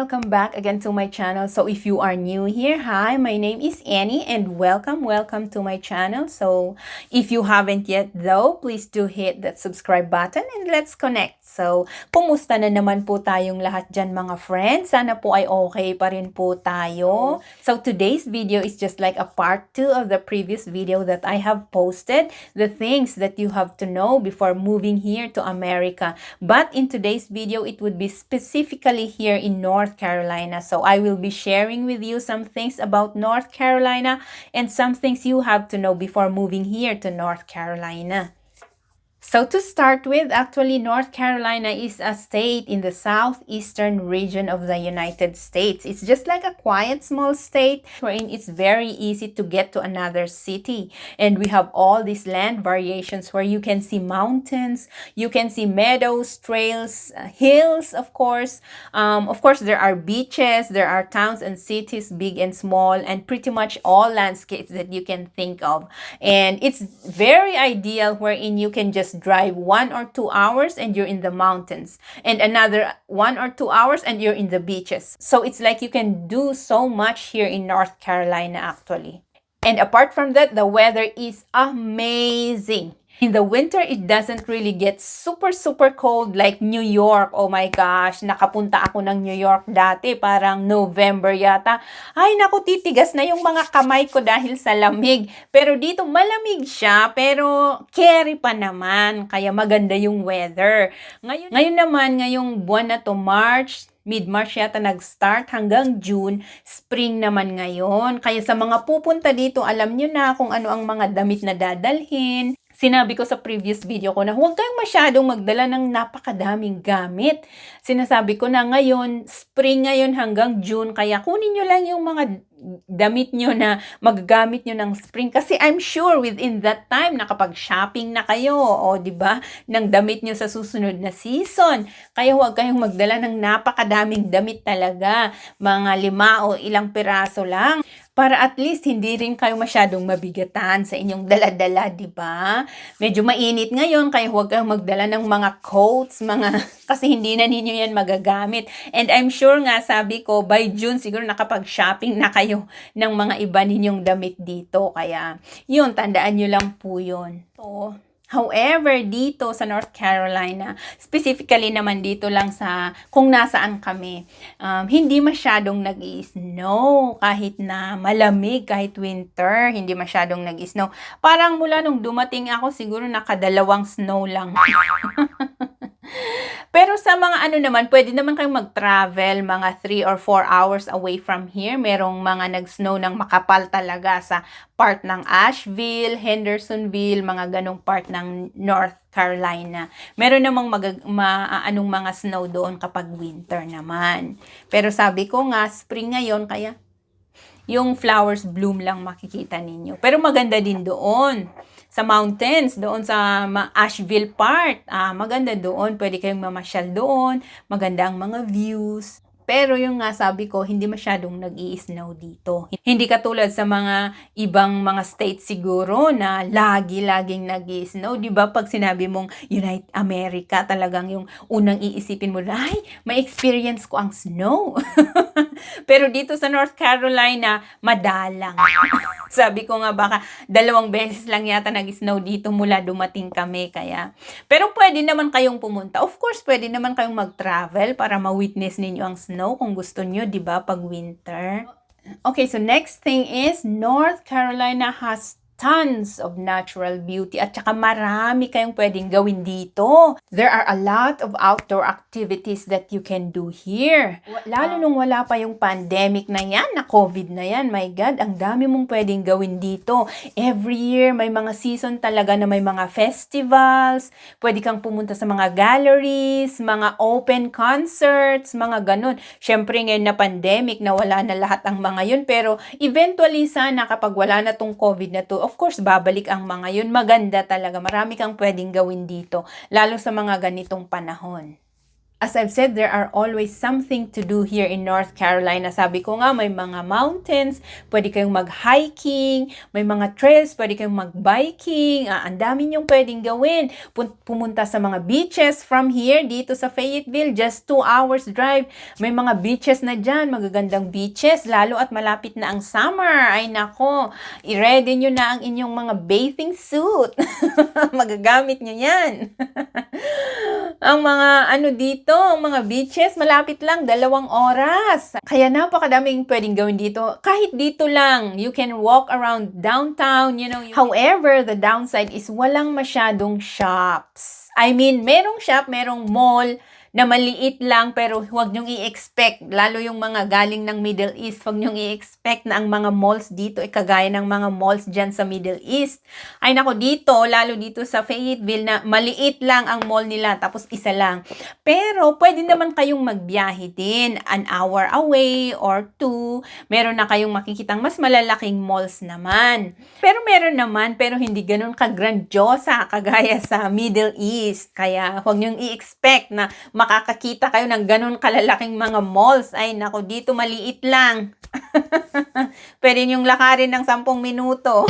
welcome back again to my channel. So if you are new here, hi, my name is Annie and welcome to my channel. So if you haven't yet though, please do hit that subscribe button and let's connect. So kumusta na naman po tayong lahat dyan mga friends? Sana po ay okay pa rin po tayo. So today's video is just like a part 2 of the previous video that I have posted. The things that you have to know before moving here to America. But in today's video, it would be specifically here in North Carolina. So I will be sharing with you some things about North Carolina and some things you have to know before moving here to North Carolina. So to start with, actually North Carolina is a state in the southeastern region of the United States. It's just like a quiet small state wherein it's very easy to get to another city. And we have all these land variations where you can see mountains, you can see meadows, trails, hills, of course. Of course, there are beaches, there are towns and cities, big and small, and pretty much all landscapes that you can think of. And it's very ideal wherein you can just drive 1 or 2 hours and you're in the mountains, and another 1 or 2 hours and you're in the beaches. So it's like you can do so much here in North Carolina actually. And apart from that, the weather is amazing. In the winter, it doesn't really get super cold like New York. Oh my gosh, nakapunta ako ng New York dati, parang November yata. Ay naku, titigas na yung mga kamay ko dahil sa lamig. Pero dito malamig siya, pero carry pa naman, kaya maganda yung weather. Ngayon naman, ngayong buwan na to, mid-March yata nag-start hanggang June, spring naman ngayon. Kaya sa mga pupunta dito, alam nyo na kung ano ang mga damit na dadalhin. Sinabi ko sa previous video ko na huwag kayong masyadong magdala ng napakadaming gamit. Sinasabi ko na ngayon, spring ngayon hanggang June, kaya kunin nyo lang yung mga damit nyo na magagamit nyo ng spring. Kasi I'm sure within that time, nakapag-shopping na kayo, o diba, ng damit nyo sa susunod na season. Kaya huwag kayong magdala ng napakadaming damit talaga. Mga 5 o ilang piraso lang. Para at least hindi rin kayo masyadong mabigatan sa inyong dala-dala, di ba? Medyo mainit ngayon, kaya huwag kayong magdala ng mga coats, kasi hindi na ninyo yan magagamit. And I'm sure nga, sabi ko, by June siguro nakapag-shopping na kayo ng mga iba ninyong damit dito. Kaya, yun, tandaan nyo lang po yun. So, however, dito sa North Carolina, specifically naman dito lang sa kung nasaan kami, hindi masyadong nag-i-snow kahit na malamig, kahit winter, hindi masyadong nag-i-snow. Parang mula nung dumating ako, siguro nakadalawang snow lang. Pero sa mga naman, pwede naman kayong mag-travel mga 3 or 4 hours away from here. Merong mga nag-snow ng makapal talaga sa part ng Asheville, Hendersonville, mga ganong part ng North Carolina. Meron namang mga snow doon kapag winter naman. Pero sabi ko nga, spring ngayon, kaya yung flowers bloom lang makikita ninyo. Pero maganda din doon. Sa mountains, doon sa Asheville part, maganda doon. Pwede kayong mamasyal doon. Maganda ang mga views. Pero yung nga sabi ko, hindi masyadong nag-i-snow dito. Hindi katulad sa mga ibang mga states siguro na laging nag-i-snow. Diba pag sinabi mong United America, talagang yung unang iisipin mo, ay, may experience ko ang snow. Pero dito sa North Carolina, madalang. Sabi ko nga baka 2 beses lang yata nag-snow dito mula dumating kami. Kaya, pero pwede naman kayong pumunta. Of course, pwede naman kayong mag-travel para ma-witness ninyo ang snow kung gusto nyo, di ba, pag winter. Okay, so next thing is North Carolina has tons of natural beauty at saka marami kayong pwedeng gawin dito. There are a lot of outdoor activities that you can do here. Lalo nung wala pa yung pandemic na yan, na COVID na yan, my God, ang dami mong pwedeng gawin dito. Every year, may mga season talaga na may mga festivals, pwede kang pumunta sa mga galleries, mga open concerts, mga ganun. Syempre ngayon na pandemic, na wala na lahat ang mga yun, pero eventually sana kapag wala na tong COVID na to, of course, babalik ang mga yun. Maganda talaga. Marami kang pwedeng gawin dito. Lalo sa mga ganitong panahon. As I've said, there are always something to do here in North Carolina. Sabi ko nga, may mga mountains, pwede kayong mag-hiking, may mga trails, pwede kayong mag-biking, ang dami niyong pwedeng gawin. Pumunta sa mga beaches from here, dito sa Fayetteville, just 2 hours drive. May mga beaches na dyan, magagandang beaches, lalo at malapit na ang summer. Ay nako, i-ready nyo na ang inyong mga bathing suit. Magagamit nyo yan. Ang mga dito, ang mga beaches, malapit lang, 2 oras. Kaya napakadaming pwedeng gawin dito. Kahit dito lang, you can walk around downtown, However, the downside is walang masyadong shops. I mean, merong shop, merong mall, na maliit lang pero huwag nyong i-expect, lalo yung mga galing ng Middle East, huwag nyong i-expect na ang mga malls dito ay kagaya ng mga malls dyan sa Middle East. Ay nako, dito, lalo dito sa Fayetteville na maliit lang ang mall nila, tapos isa lang. Pero pwede naman kayong magbiyahe din, 1 hour away or 2, meron na kayong makikitang mas malalaking malls naman. Pero meron naman, pero hindi ganun ka-grandiosa kagaya sa Middle East. Kaya huwag nyong i-expect na makakakita kayo ng ganun kalalaking mga malls. Ay nako, dito maliit lang. Pwede nyong lakarin ng 10 minuto.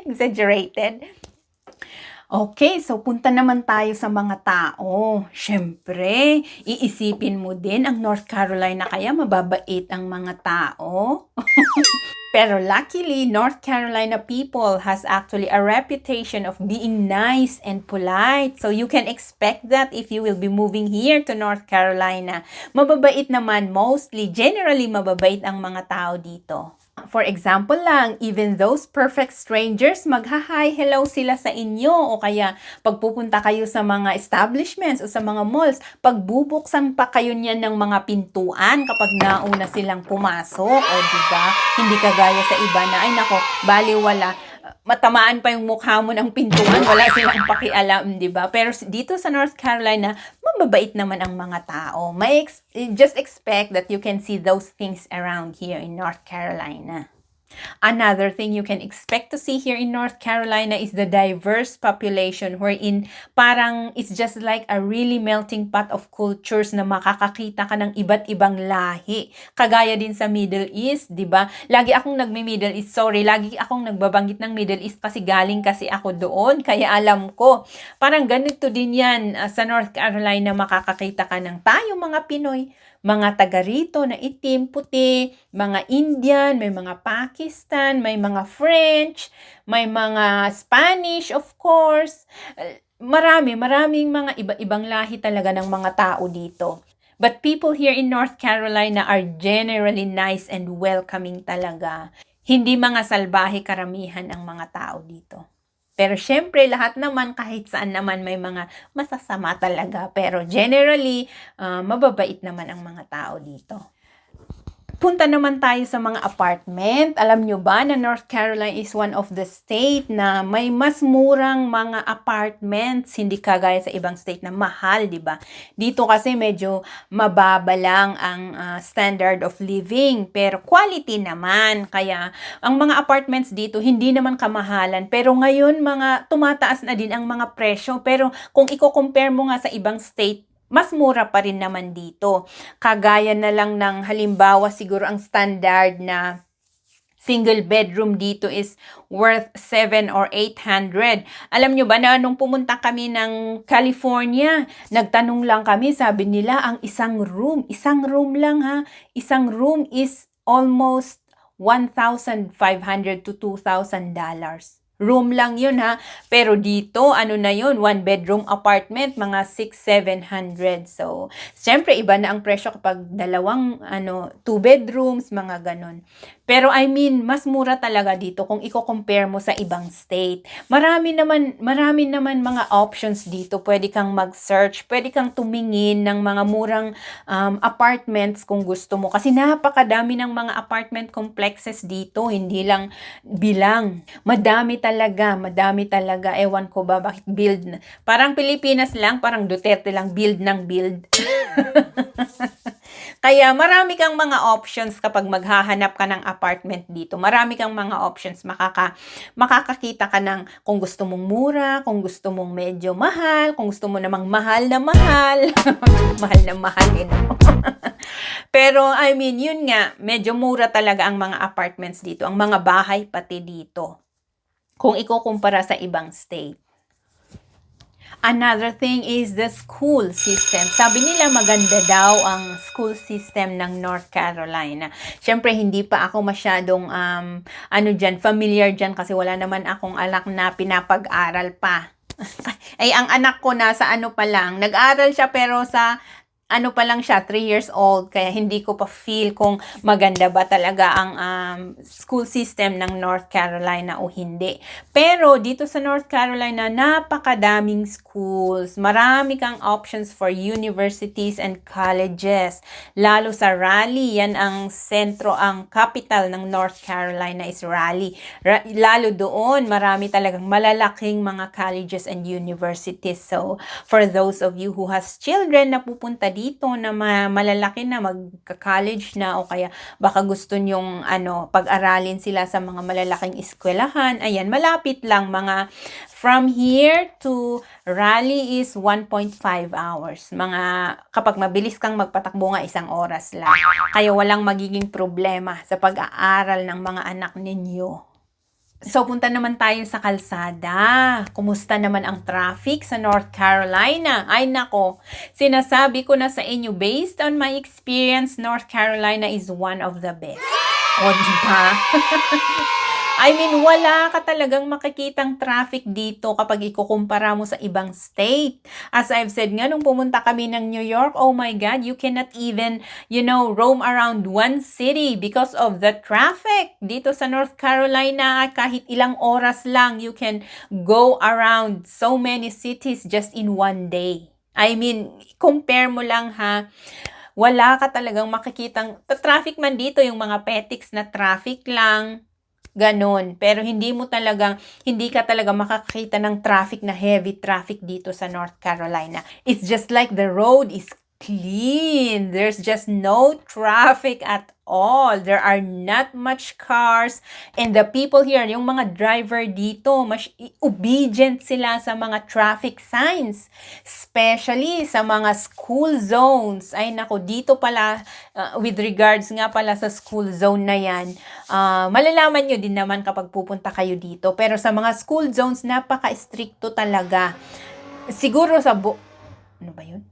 Exaggerated. Okay, so punta naman tayo sa mga tao. Siyempre, iisipin mo din ang North Carolina kaya mababait ang mga tao. Pero luckily, North Carolina people has actually a reputation of being nice and polite. So you can expect that if you will be moving here to North Carolina. Mababait naman, generally mababait ang mga tao dito. For example lang, even those perfect strangers, magha-hi, hello sila sa inyo. O kaya, pagpupunta kayo sa mga establishments o sa mga malls, pagbubuksan pa kayo niyan ng mga pintuan kapag nauna silang pumasok. O diba? Hindi kagaya sa iba na, ay nako, baliwala. Matamaan pa yung mukha mo ng pintuan, wala silang pakialam, di ba? Pero dito sa North Carolina, mababait naman ang mga tao. Just expect that you can see those things around here in North Carolina. Another thing you can expect to see here in North Carolina is the diverse population wherein parang it's just like a really melting pot of cultures na makakakita ka ng iba't ibang lahi. Kagaya din sa Middle East, di ba? Lagi akong nagmi-Middle East, lagi akong nagbabanggit ng Middle East kasi galing kasi ako doon, kaya alam ko. Parang ganito din yan sa North Carolina, makakakita ka ng tayo mga Pinoy, mga taga rito na itim, puti, mga Indian, may mga Pakistan, may mga French, may mga Spanish, of course. Maraming mga iba-ibang lahi talaga ng mga tao dito. But people here in North Carolina are generally nice and welcoming talaga. Hindi mga salbahe karamihan ang mga tao dito. Pero syempre, lahat naman, kahit saan naman may mga masasama talaga. Pero generally, mababait naman ang mga tao dito. Punta naman tayo sa mga apartment. Alam nyo ba na North Carolina is one of the state na may mas murang mga apartments, hindi kagaya sa ibang state na mahal, di ba? Dito kasi medyo mababa lang ang standard of living, pero quality naman. Kaya ang mga apartments dito hindi naman kamahalan, pero ngayon mga tumataas na din ang mga presyo. Pero kung i-compare mo nga sa ibang state, mas mura pa rin naman dito. Kagaya na lang ng halimbawa siguro ang standard na single bedroom dito is worth 700 or 800. Alam nyo ba na nung pumunta kami ng California, nagtanong lang kami, sabi nila ang isang room lang ha, isang room is almost $1,500 to $2,000. Room lang yun ha. Pero dito, na yun? 1 bedroom apartment, mga 600-700. So, syempre, iba na ang presyo kapag 2 bedrooms, mga ganon. Pero I mean, mas mura talaga dito kung i-compare mo sa ibang state. Marami naman mga options dito. Pwede kang mag-search, pwede kang tumingin ng mga murang apartments kung gusto mo. Kasi napakadami ng mga apartment complexes dito. Hindi lang bilang. Madami talaga. Ewan ko ba bakit build na. Parang Pilipinas lang, parang Duterte lang build ng build. Kaya marami kang mga options kapag maghahanap ka ng apartment dito. Marami kang mga options. Makakakita ka ng kung gusto mong mura, kung gusto mong medyo mahal, kung gusto mo namang mahal na mahal. Mahal na mahal eh, no? Pero I mean, yun nga, medyo mura talaga ang mga apartments dito. Ang mga bahay pati dito. Kung ikukumpara sa ibang state. Another thing is the school system. Sabi nila maganda daw ang school system ng North Carolina. Siyempre, hindi pa ako masyadong familiar dyan kasi wala naman akong anak na pinapag-aral pa. Ay, ang anak ko nasa pa lang. Nag-aral siya pero sa pa lang siya, 3 years old, kaya hindi ko pa feel kung maganda ba talaga ang school system ng North Carolina o hindi. Pero dito sa North Carolina, napakadaming schools. Marami kang options for universities and colleges. Lalo sa Raleigh, yan ang sentro, ang capital ng North Carolina is Raleigh. Lalo doon, marami talagang malalaking mga colleges and universities. So, for those of you who has children na pupunta dito na malalaki na, magka-college na, o kaya baka gusto nyong pag-aralin sila sa mga malalaking eskwelahan, ayan, malapit lang, mga from here to Raleigh is 1.5 hours. Kapag mabilis kang magpatakbo nga, 1 oras lang. Kaya walang magiging problema sa pag-aaral ng mga anak ninyo. So, punta naman tayo sa kalsada. Kumusta naman ang traffic sa North Carolina? Ay nako, sinasabi ko na sa inyo, based on my experience, North Carolina is one of the best. O, diba? I mean, wala ka talagang makikitang traffic dito kapag ikukumpara mo sa ibang state. As I've said nga, nung pumunta kami ng New York, oh my God, you cannot even, roam around one city because of the traffic. Dito sa North Carolina, kahit ilang oras lang, you can go around so many cities just in one day. I mean, compare mo lang ha. Wala ka talagang makikitang, traffic man dito, yung mga petiks na traffic lang, ganon. Pero hindi ka talaga makakita ng traffic na heavy traffic dito sa North Carolina. It's just like the road is clean. There's just no traffic at all. There are not much cars. And the people here, yung mga driver dito, mas obedient sila sa mga traffic signs. Especially sa mga school zones. Ay nako, dito pala, with regards nga pala sa school zone na yan, malalaman nyo din naman kapag pupunta kayo dito. Pero sa mga school zones, napaka-stricto talaga. Siguro ano ba yun?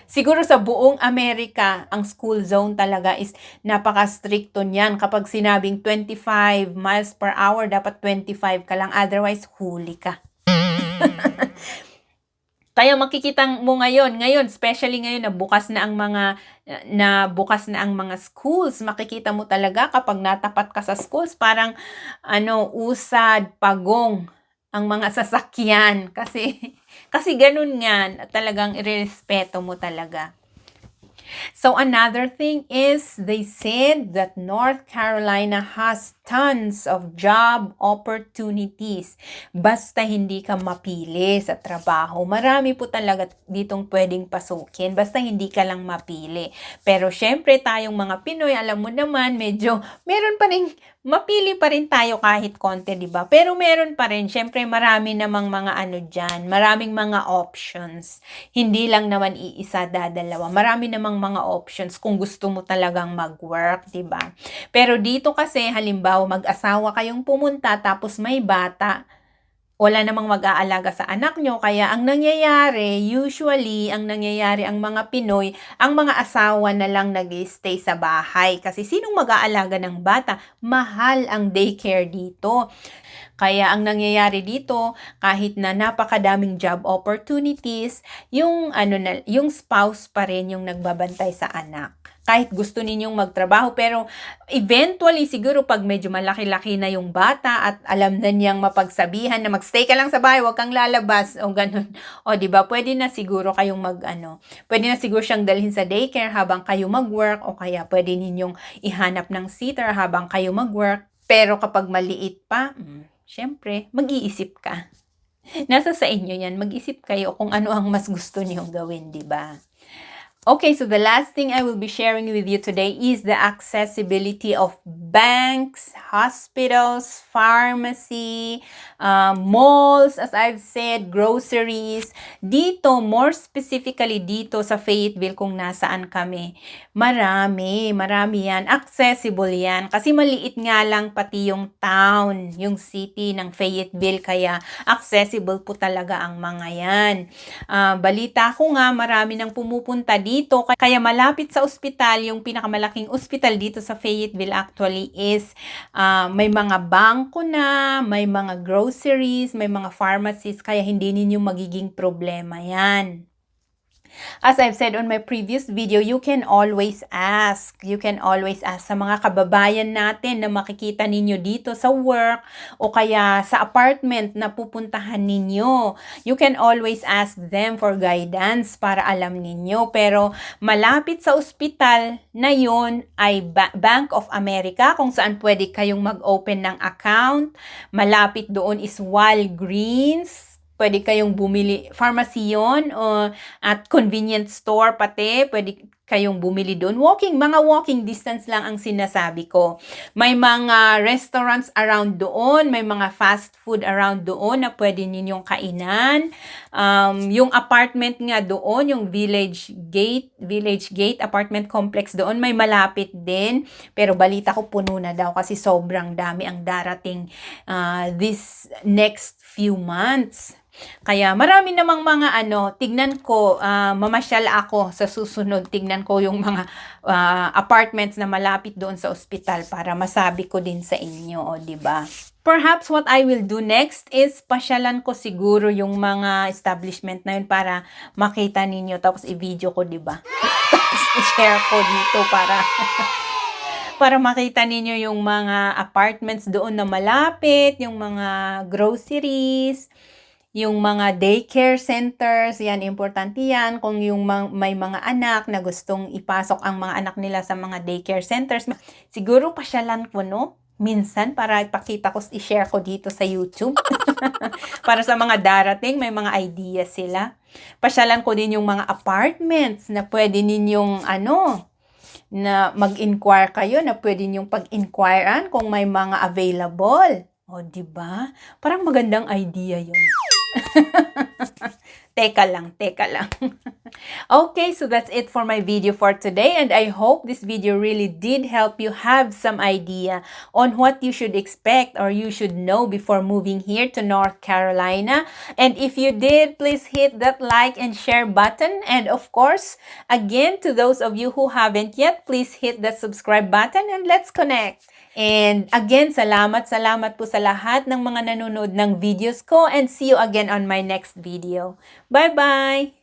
Siguro sa buong Amerika, ang school zone talaga is napaka-stricto niyan. Kapag sinabing 25 miles per hour, dapat 25 ka lang. Otherwise, huli ka. Kaya makikita mo ngayon, especially ngayon na bukas na ang mga schools, makikita mo talaga kapag natapat ka sa schools, parang usad, pagong ang mga sasakyan kasi ganun nga, talagang irerespeto mo talaga. So another thing is, they said that North Carolina has tons of job opportunities. Basta hindi ka mapili sa trabaho. Marami po talaga ditong pwedeng pasukin. Basta hindi ka lang mapili. Pero syempre tayong mga Pinoy, alam mo naman, medyo meron pa rin, mapili pa rin tayo kahit konti, diba? Pero meron pa rin, syempre marami namang mga dyan, maraming mga options. Hindi lang naman iisa, dadalawa. Marami namang mga options kung gusto mo talagang mag-work, diba? Pero dito kasi, halimbawa, mag-asawa kayong pumunta tapos may bata, wala namang mag-aalaga sa anak nyo. Kaya ang nangyayari, ang mga Pinoy, ang mga asawa na lang nag-stay sa bahay. Kasi sinong mag-aalaga ng bata? Mahal ang daycare dito. Kaya ang nangyayari dito, kahit na napakadaming job opportunities, yung spouse pa rin yung nagbabantay sa anak. Kahit gusto ninyong magtrabaho, pero eventually siguro pag medyo malaki-laki na yung bata at alam na niyang mapagsabihan na magstay ka lang sa bahay, wag kang lalabas o ganun. O di ba? Pwede na siguro kayong pwede na siguro siyang dalhin sa daycare habang kayo mag-work, o kaya pwede ninyong ihanap ng sitter habang kayo mag-work. Pero kapag maliit pa, syempre, mag-iisip ka. Nasa sa inyo yan, mag-isip kayo kung ano ang mas gusto niyong gawin, di ba? Okay, so the last thing I will be sharing with you today is the accessibility of banks, hospitals, pharmacy, malls, as I've said, groceries. Dito, more specifically dito sa Fayetteville kung nasaan kami, marami yan. Accessible yan. Kasi maliit nga lang pati yung town, yung city ng Fayetteville, kaya accessible po talaga ang mga yan. Balita ko nga marami nang pumupunta dito kaya malapit sa ospital, yung pinakamalaking ospital dito sa Fayetteville actually is may mga bangko na, may mga groceries, may mga pharmacies kaya hindi ninyo magiging problema yan. As I've said on my previous video, you can always ask. You can always ask sa mga kababayan natin na makikita ninyo dito sa work o kaya sa apartment na pupuntahan ninyo. You can always ask them for guidance para alam ninyo. Pero malapit sa ospital na yon ay Bank of America kung saan pwede kayong mag-open ng account. Malapit doon is Walgreens. Pwede kayong bumili, pharmacy yun, at convenience store pati, pwede kayong bumili doon. Mga walking distance lang ang sinasabi ko. May mga restaurants around doon, may mga fast food around doon na pwede ninyong kainan. Yung apartment nga doon, yung Village Gate apartment complex doon, may malapit din. Pero balita ko puno na daw kasi sobrang dami ang darating this next few months. Kaya marami namang mga tignan ko, mamasyal ako sa susunod, tignan ko yung mga apartments na malapit doon sa ospital para masabi ko din sa inyo, di ba? Perhaps what I will do next is pasyalan ko siguro yung mga establishment na yun para makita ninyo tapos i-video ko, di ba? Tapos i-share ko dito para makita ninyo yung mga apartments doon na malapit, yung mga groceries, yung mga daycare centers, yan, importante yan. Kung yung may mga anak na gustong ipasok ang mga anak nila sa mga daycare centers, siguro pasyalan ko, no? Minsan, para ipakita ko, i-share ko dito sa YouTube. Para sa mga darating, may mga ideas sila. Pasyalan ko din yung mga apartments na pwede ninyong, na mag-inquire kayo, na pwede ninyong pag-inquirean kung may mga available. O, diba? Parang magandang idea yun. Teka lang. Okay, so that's it for my video for today, and I hope this video really did help you have some idea on what you should expect or you should know before moving here to North Carolina. And if you did, please hit that like and share button, and of course, again, to those of you who haven't yet, please hit the subscribe button and let's connect. And again, salamat po sa lahat ng mga nanonood ng videos ko, and see you again on my next video. Bye-bye!